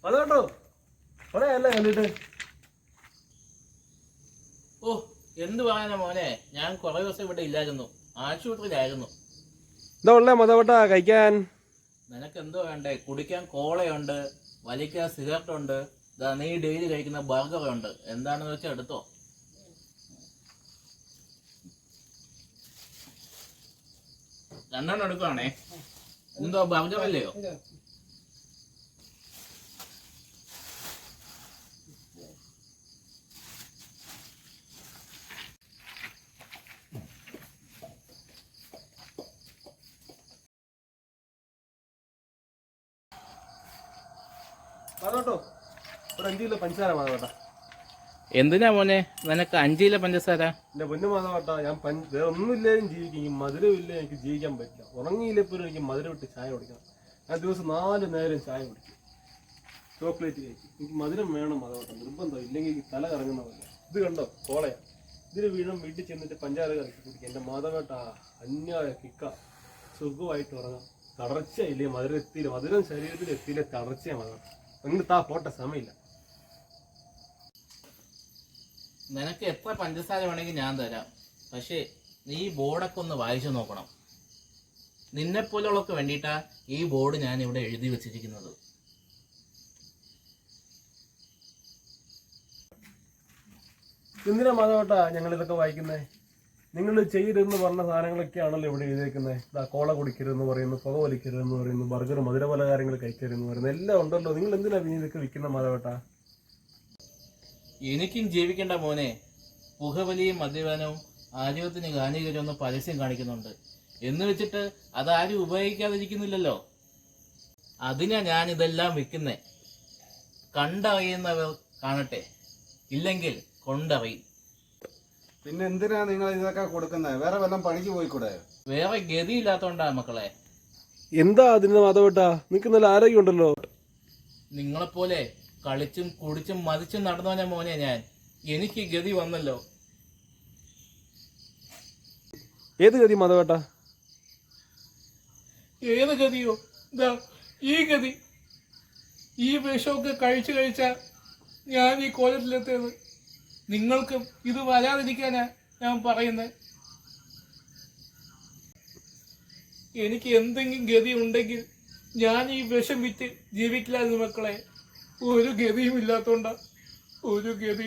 അതോട്ടോ കൊറേ അല്ലേ കണ്ടിട്ട്. ഓ, എന്ത് പറയാനാ മോനെ, ഞാൻ കുറെ ദിവസം ഇവിടെ ഇല്ലായിരുന്നു, ആശുപത്രിയിലായിരുന്നു. എന്താ ഉള്ളേ മതവട്ട കഴിക്കാൻ? നിനക്ക് എന്തോ വേണ്ടേ? കുടിക്കാൻ കോളയുണ്ട്, വലിക്കാൻ സിഗരറ്റ് ഉണ്ട്, നീ ഡെയിലി കഴിക്കുന്ന ബർഗർ ഉണ്ട്. എന്താണെന്ന് വെച്ചാൽ എടുത്തോ. രണ്ടെണ്ണം എടുക്കുവാണേ. എന്തോ ബർഗർ അല്ലയോ? അതോട്ടോ ഒരു 5 കിലോ പഞ്ചസാര മാധവട്ട. എന്തിനാ മോനെ നിനക്ക് 5 കിലോ പഞ്ചസാര? എന്റെ പൊന്നു മാധവട്ട, ഞാൻ വേറെ ഒന്നുമില്ലേലും ജീവിക്കും, മധുരമില്ല എനിക്ക് ജീവിക്കാൻ പറ്റില്ല. ഉറങ്ങിയില്ലെപ്പോലും എനിക്ക് മധുരം ഇട്ട് ചായ കുടിക്കണം. ഞാൻ ദിവസം 4 നേരം ചായ കുടിക്കും, ചോക്ലേറ്റ് കഴിക്കും. എനിക്ക് മധുരം വേണം മാധവട്ട, നിർബന്ധം. ഇല്ലെങ്കിൽ എനിക്ക് തല കറങ്ങുന്നതല്ല. ഇത് കണ്ടോ കോളയാ, ഇതിന് വീട്ടിൽ ചെന്നിട്ട് പഞ്ചാര കറക്കി കുടിക്കുക. എന്റെ മാധവട്ട അന്യായ കിക്ക, സുഖമായിട്ട് ഉറങ്ങാം. തളർച്ചയില്ലേ മധുരം എത്തിയില്ല, മധുരം ശരീരത്തിൽ എത്തിയില്ല, തളർച്ചയാ മാധവട്ട. അങ്ങനെ പോട്ടെ, സമയമില്ല. നിനക്ക് എത്ര പഞ്ചസാര വേണമെങ്കിൽ ഞാൻ തരാം. പക്ഷേ നീ ഈ ബോർഡൊക്കെ ഒന്ന് വായിച്ചു നോക്കണം. നിന്നെപ്പോലുള്ളവർക്ക് വേണ്ടിയിട്ടാ ഈ ബോർഡ് ഞാൻ ഇവിടെ എഴുതി വെച്ചിരിക്കുന്നത്. എന്തിനാ മാധവട്ട ഞങ്ങൾ ഇതൊക്കെ വായിക്കുന്നേ? നിങ്ങൾ ചെയ്യരുതെന്ന് പറഞ്ഞ സാധനങ്ങളൊക്കെ ആണല്ലോ ഇവിടെ എഴുതിയേക്കുന്നത്. കോള കുടിക്കരുതെന്ന് പറയുന്നു, പുക വലിക്കരുതെന്ന് പറയുന്നു, ബർഗർ മധുര പലഹാരങ്ങൾ കഴിക്കരുതെന്ന് പറയുന്നു, എല്ലാം ഉണ്ടല്ലോ. നിങ്ങൾ എന്തിനാ പിന്നെ ഇതൊക്കെ വിൽക്കുന്ന മാധവട്ട? എനിക്കും ജീവിക്കേണ്ട മോനെ. പുകവലിയും മദ്യപാനവും ആരോഗ്യത്തിന് ഹാനികരമെന്ന് പരസ്യം കാണിക്കുന്നുണ്ട്. എന്ന് വെച്ചിട്ട് അതാരും ഉപയോഗിക്കാതിരിക്കുന്നില്ലല്ലോ. അതിനാ ഞാൻ ഇതെല്ലാം വിൽക്കുന്നേ. കണ്ടറിയുന്നവർ കാണട്ടെ, ഇല്ലെങ്കിൽ കൊണ്ടറിയും. പിന്നെ എന്തിനാ നിങ്ങൾ ഇതൊക്കെ കൊടുക്കുന്നത്? വേറെ വല്ലതും പണിക്ക് പോയിക്കൂടെ? വേറെ ഗതിയില്ലാത്തോണ്ടാ മക്കളെ. എന്താ അതിന് മാധവട്ട? നിനക്ക് നല്ല ആരോഗ്യമുണ്ടല്ലോ. നിങ്ങളെപ്പോലെ കളിച്ചും കുടിച്ചും മതിച്ചും നടന്നവനാ മോനെ ഞാൻ. എനിക്ക് ഗതി വന്നല്ലോ. ഏത് ഗതി മാധവട്ട? ഏത് ഗതിയോ? ഈ ഗതി. ഈ വിഷമൊക്കെ കഴിച്ച ഞാൻ ഈ കോലത്തിലെത്തിയത്. നിങ്ങൾക്കും ഇത് വരാതിരിക്കാനാ ഞാൻ പറയുന്നത്. എനിക്ക് എന്തെങ്കിലും ഗതി ഉണ്ടെങ്കിൽ ഞാൻ ഈ വിഷം വിറ്റ് ജീവിക്കില്ലായിരുന്നു മക്കളെ. ഒരു ഗതിയും ഇല്ലാത്തോണ്ടാ. ഒരു ഗതി